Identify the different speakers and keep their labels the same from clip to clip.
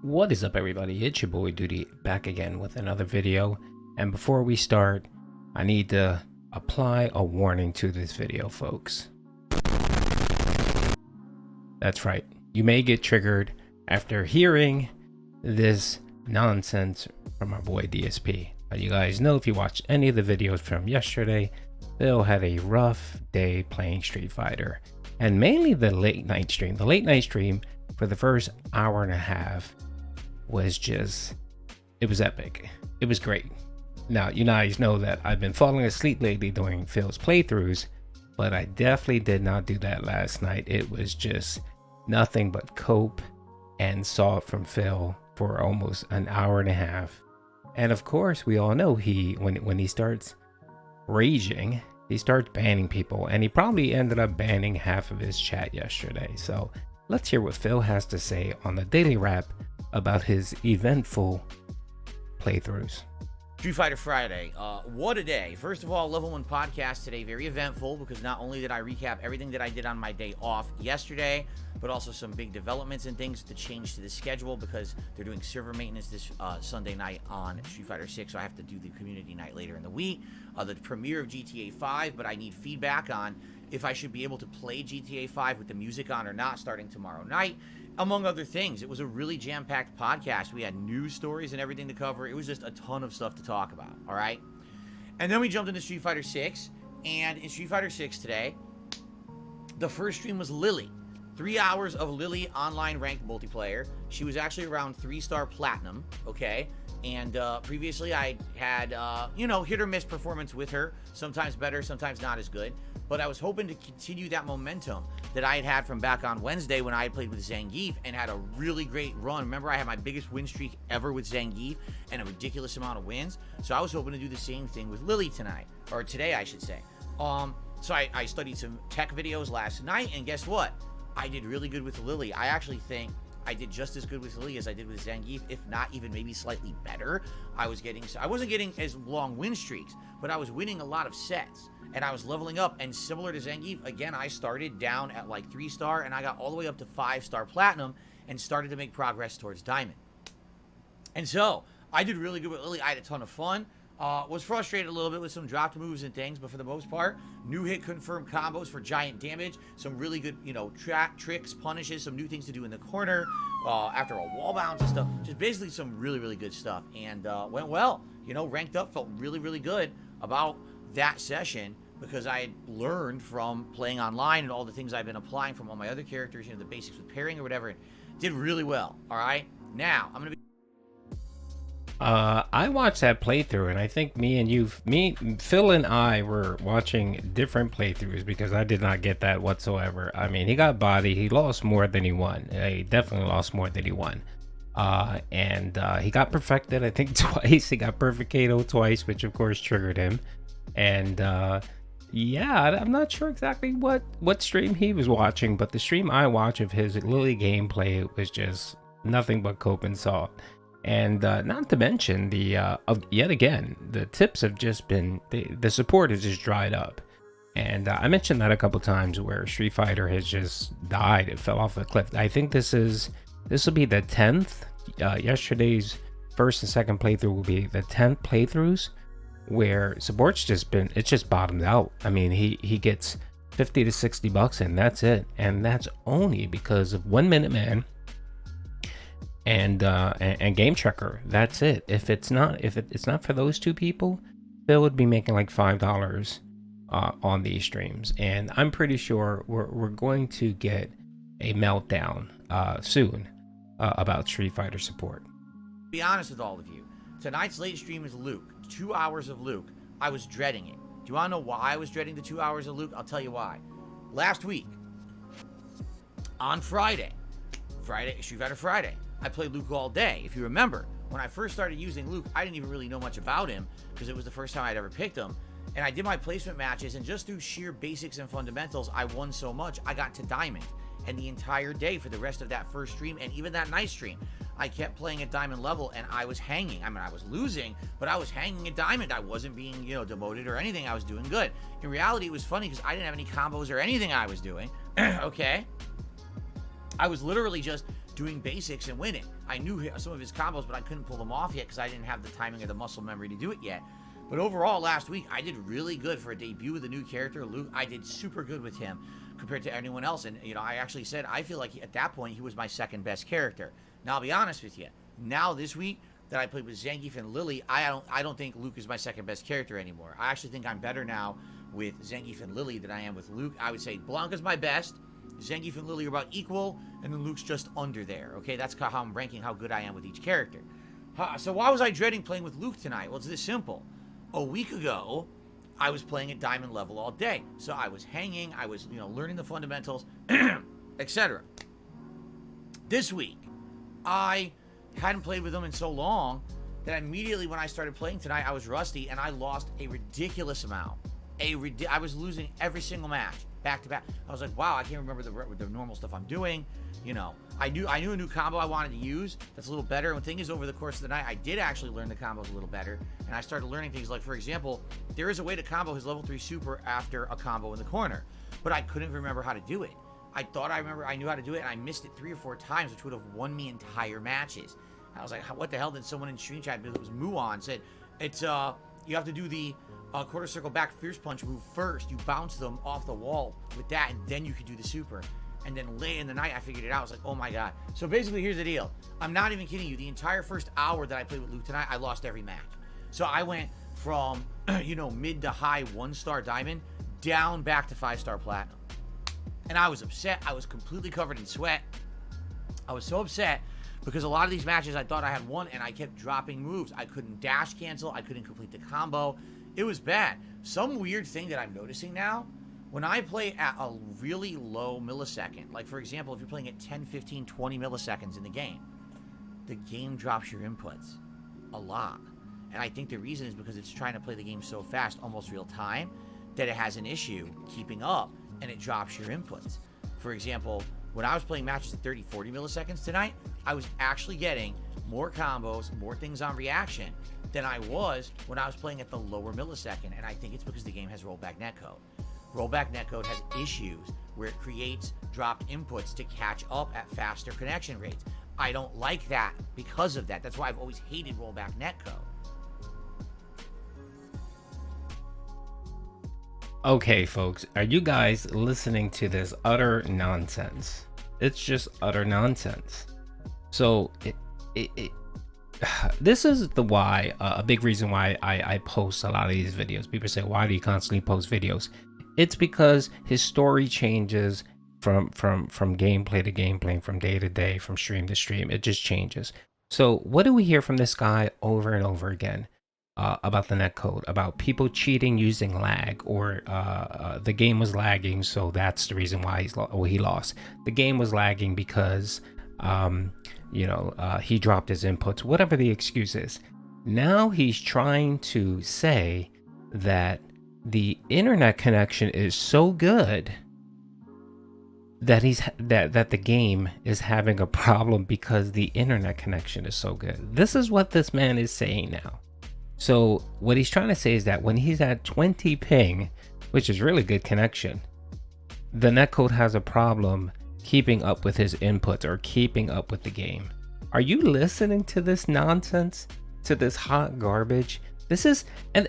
Speaker 1: What is up, everybody? It's your boy Duty back again with another video. And before we start, I need to apply a warning to this video, folks. That's right, you may get triggered after hearing this nonsense from our boy DSP. You guys know, if you watched any of the videos from yesterday, Phil had a rough day playing Street Fighter, and mainly the late night stream. The late night stream for the first hour and a half was just, it was epic. It was great. Now, you guys know that I've been falling asleep lately during Phil's playthroughs, but I definitely did not do that last night. It was just nothing but cope and salt from Phil for almost an hour and a half. And of course, we all know when he starts raging, he starts banning people, and he probably ended up banning half of his chat yesterday. So let's hear what Phil has to say on the daily wrap about his eventful playthroughs.
Speaker 2: Street Fighter Friday, what a day. First of all, level 1 podcast today, very eventful, because not only did I recap everything that I did on my day off yesterday, but also some big developments and things to change to the schedule, because they're doing server maintenance this Sunday night on Street Fighter 6, so I have to do the community night later in the week. The premiere of GTA 5, but I need feedback on if I should be able to play GTA 5 with the music on or not starting tomorrow night, among other things. It was a really jam-packed podcast. We had news stories and everything to cover. It was just a ton of stuff to talk about, all right? And then we jumped into Street Fighter 6, and in Street Fighter 6 today, the first stream was Lilly. 3 hours of Lilly online ranked multiplayer. She was actually around 3-star platinum, okay? And previously I had, hit or miss performance with her. Sometimes better, sometimes not as good. But I was hoping to continue that momentum that I had from back on Wednesday when I had played with Zangief and had a really great run. Remember, I had my biggest win streak ever with Zangief and a ridiculous amount of wins. So I was hoping to do the same thing with Lilly tonight, or today, I should say. So I studied some tech videos last night, and guess what? I did really good with Lilly. I actually think I did just as good with Lilly as I did with Zangief, if not even maybe slightly better. I wasn't getting as long win streaks, but I was winning a lot of sets. And I was leveling up, and similar to Zangief, again, I started down at like 3-star, and I got all the way up to 5-star platinum, and started to make progress towards diamond. And so, I did really good with Lilly. I had a ton of fun. Was frustrated a little bit with some dropped moves and things, but for the most part, new hit confirmed combos for giant damage, some really good, tricks, punishes, some new things to do in the corner, after a wall bounce and stuff. Just basically some really, really good stuff, and went well. Ranked up, felt really, really good about that session, because I had learned from playing online and all the things I've been applying from all my other characters, the basics with pairing or whatever. Did really well. All right, now I'm gonna be
Speaker 1: I watched that playthrough, and I think Phil and I were watching different playthroughs, because I did not get that whatsoever. I mean, he got bodied. He lost more than he won. He definitely lost more than he won. And he got perfected, I think, twice. He got perfect KO twice, which of course triggered him. And yeah, I'm not sure exactly what stream he was watching, but the stream I watch of his Lilly gameplay was just nothing but cope and salt. And not to mention yet again, the tips have just been, the support has just dried up. And I mentioned that a couple times, where Street Fighter has just died. It fell off a cliff. I think this will be the 10th. Yesterday's first and second playthrough will be the 10th playthroughs, where support's just bottomed out. I mean, he gets 50 to 60 bucks, and that's it. And that's only because of 1 Minute Man and Game Checker. That's it. If it's not for those two people, Phil would be making like $5 on these streams. And I'm pretty sure we're going to get a meltdown soon about Street Fighter support.
Speaker 2: Be honest with all of you. Tonight's late stream is Luke. 2 hours of Luke. I was dreading it. Do you want to know why I was dreading the 2 hours of Luke? I'll tell you why. Last week, on Friday, Street Fighter Friday, I played Luke all day. If you remember, when I first started using Luke, I didn't even really know much about him, because it was the first time I'd ever picked him. And I did my placement matches, and just through sheer basics and fundamentals, I won so much, I got to diamond. And the entire day for the rest of that first stream, and even that night stream, I kept playing at diamond level, and I was hanging. I mean, I was losing, but I was hanging at diamond. I wasn't being, demoted or anything. I was doing good. In reality, it was funny, because I didn't have any combos or anything I was doing. Okay? I was literally just doing basics and winning. I knew some of his combos, but I couldn't pull them off yet because I didn't have the timing or the muscle memory to do it yet. But overall, last week, I did really good for a debut with a new character, Luke. I did super good with him compared to anyone else. And, you know, I actually said I feel like at that point, he was my second best character. Now, I'll be honest with you. Now, this week that I played with Zangief and Lilly, I don't think Luke is my second best character anymore. I actually think I'm better now with Zangief and Lilly than I am with Luke. I would say Blanca's my best. Zangief and Lilly are about equal, and then Luke's just under there. Okay, that's how I'm ranking how good I am with each character. So why was I dreading playing with Luke tonight? Well, it's this simple. A week ago, I was playing at diamond level all day. So I was hanging, I was, you know, learning the fundamentals, etc. This week, I hadn't played with him in so long that immediately when I started playing tonight, I was rusty and I lost a ridiculous amount. I was losing every single match, back to back. I was like, wow, I can't remember the normal stuff I'm doing. You know, I knew a new combo I wanted to use that's a little better. And the thing is, over the course of the night, I did actually learn the combos a little better. And I started learning things like, for example, there is a way to combo his level 3 super after a combo in the corner. But I couldn't remember how to do it. I thought I knew how to do it, and I missed it 3 or 4 times, which would have won me entire matches. I was like, what the hell? Then someone in stream chat, it was Muon, said, it's, you have to do the quarter circle back fierce punch move first. You bounce them off the wall with that, and then you can do the super. And then late in the night, I figured it out. I was like, oh my God. So basically, here's the deal. I'm not even kidding you. The entire first hour that I played with Luke tonight, I lost every match. So I went from, you know, mid to high 1-star diamond down back to 5-star platinum. And I was upset. I was completely covered in sweat. I was so upset because a lot of these matches I thought I had won, and I kept dropping moves. I couldn't dash cancel. I couldn't complete the combo. It was bad. Some weird thing that I'm noticing now, when I play at a really low millisecond, like for example, if you're playing at 10, 15, 20 milliseconds in the game drops your inputs a lot. And I think the reason is because it's trying to play the game so fast, almost real time, that it has an issue keeping up, and it drops your inputs. For example, when I was playing matches at 30, 40 milliseconds tonight, I was actually getting more combos, more things on reaction than I was when I was playing at the lower millisecond. And I think it's because the game has rollback netcode. Rollback netcode has issues where it creates dropped inputs to catch up at faster connection rates. I don't like that because of that. That's why I've always hated rollback netcode.
Speaker 1: Okay, folks, are you guys listening to this utter nonsense? It's just utter nonsense. So this is the why, a big reason why I post a lot of these videos. People say, why do you constantly post videos? It's because his story changes from gameplay to gameplay, from day to day, from stream to stream. It just changes. So what do we hear from this guy over and over again? About the netcode, about people cheating using lag, or the game was lagging, so that's the reason why he lost. The game was lagging because he dropped his inputs, whatever the excuse is. Now he's trying to say that the internet connection is so good that that the game is having a problem because the internet connection is so good. This is what this man is saying now. So what he's trying to say is that when he's at 20 ping, which is really good connection, the netcode has a problem keeping up with his inputs or keeping up with the game. Are you listening to this nonsense? To this hot garbage? This is, and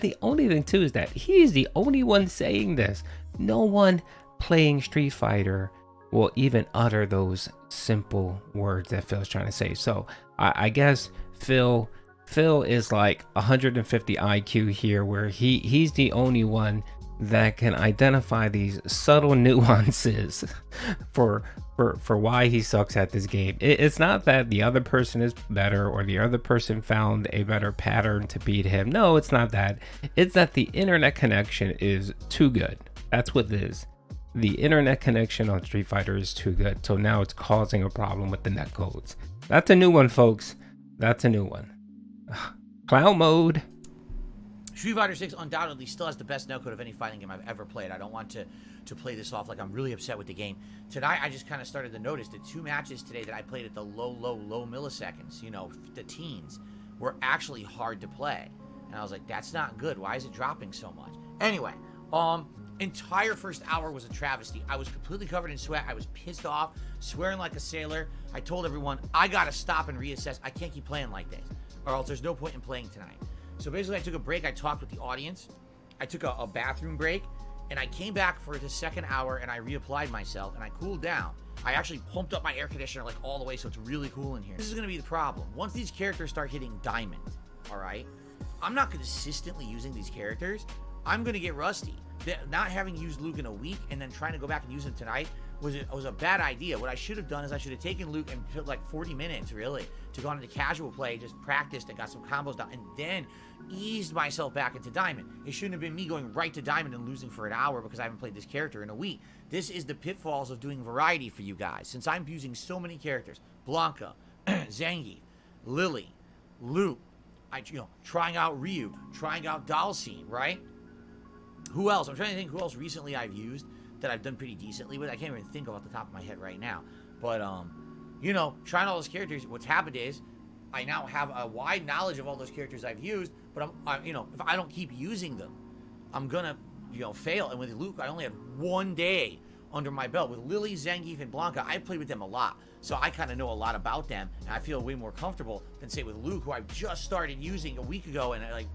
Speaker 1: the only thing too is that he's the only one saying this. No one playing Street Fighter will even utter those simple words that Phil's trying to say. So I guess Phil is like 150 IQ here, where he's the only one that can identify these subtle nuances for why he sucks at this game. It's not that the other person is better or the other person found a better pattern to beat him. No, it's not that. It's that the internet connection is too good. That's what it is. The internet connection on Street Fighter is too good. So now it's causing a problem with the netcodes. That's a new one, folks. That's a new one. Clown mode.
Speaker 2: Street Fighter 6 undoubtedly still has the best netcode of any fighting game I've ever played. I don't want to play this off like I'm really upset with the game. Tonight, I just kind of started to notice the 2 matches today that I played at the low milliseconds, you know, the teens, were actually hard to play. And I was like, that's not good. Why is it dropping so much? Anyway, Entire first hour was a travesty. I was completely covered in sweat. I was pissed off, swearing like a sailor. I told everyone, I gotta stop and reassess. I can't keep playing like this, or else there's no point in playing tonight. So basically, I took a break. I talked with the audience. I took a bathroom break, and I came back for the second hour, and I reapplied myself, and I cooled down. I actually pumped up my air conditioner like all the way, so it's really cool in here. This is gonna be the problem. Once these characters start hitting diamond, all right, I'm not consistently using these characters. I'm gonna get rusty. Not having used Luke in a week and then trying to go back and use him tonight was a bad idea. What I should have done is I should have taken Luke and put like 40 minutes really to go on into casual play, just practiced and got some combos down, and then eased myself back into diamond. It shouldn't have been me going right to diamond and losing for an hour because I haven't played this character in a week. This is the pitfalls of doing variety for you guys. Since I'm using so many characters, Blanca, Zangief, Lilly, Luke, trying out Ryu, trying out Dalsim, right? Who else? I'm trying to think who else recently I've used that I've done pretty decently with. I can't even think off the top of my head right now. But, trying all those characters, what's happened is I now have a wide knowledge of all those characters I've used, but if I don't keep using them, I'm gonna, fail. And with Luke, I only had 1 day under my belt. With Lilly, Zangief, and Blanca, I played with them a lot. So I kind of know a lot about them, and I feel way more comfortable than, say, with Luke, who I just started using a week ago, and I,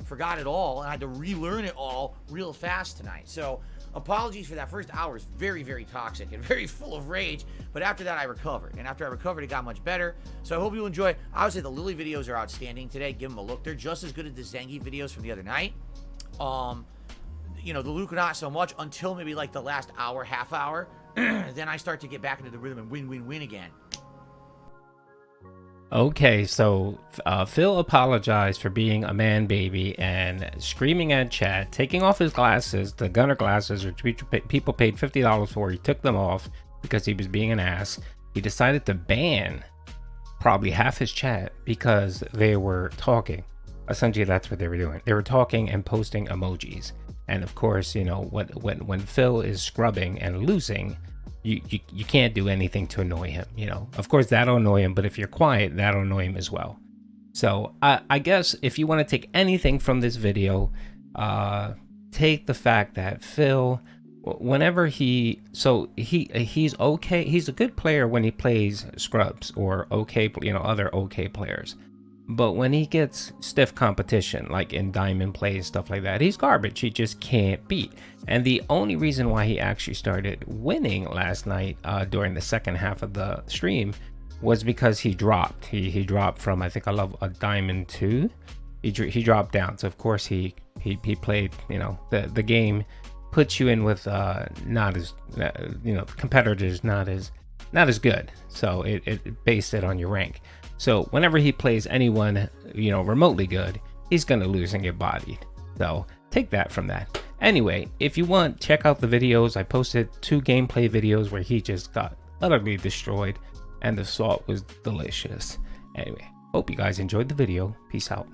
Speaker 2: forgot it all, and I had to relearn it all real fast tonight. So apologies for that. First hour is very, very toxic and very full of rage, but after that I recovered, and after I recovered it got much better. So I hope you enjoy. I would say the Lilly videos are outstanding today. Give them a look. They're just as good as the Zangief videos from the other night. The Luke not so much until maybe like the last hour, half hour. Then I start to get back into the rhythm and win again.
Speaker 1: Okay, so Phil apologized for being a man baby and screaming at chat, taking off his glasses, the gunner glasses, which people paid $50 for. He took them off because he was being an ass. He decided to ban probably half his chat because they were talking. Essentially, that's what they were doing. They were talking and posting emojis. And of course, when Phil is scrubbing and losing, you can't do anything to annoy him. Of course that'll annoy him, but if you're quiet, that'll annoy him as well. So I guess if you want to take anything from this video, take the fact that Phil, whenever he's okay, he's a good player when he plays scrubs or other okay players. But when he gets stiff competition, like in diamond plays, stuff like that, he's garbage. He just can't beat. And the only reason why he actually started winning last night during the second half of the stream was because he dropped. He dropped from, I think, a diamond 2. He dropped down. So of course he played. The game puts you in with not as competitors not as good. So it based it on your rank. So whenever he plays anyone, remotely good, he's going to lose and get bodied. So take that from that. Anyway, if you want, check out the videos. I posted 2 gameplay videos where he just got utterly destroyed and the salt was delicious. Anyway, hope you guys enjoyed the video. Peace out.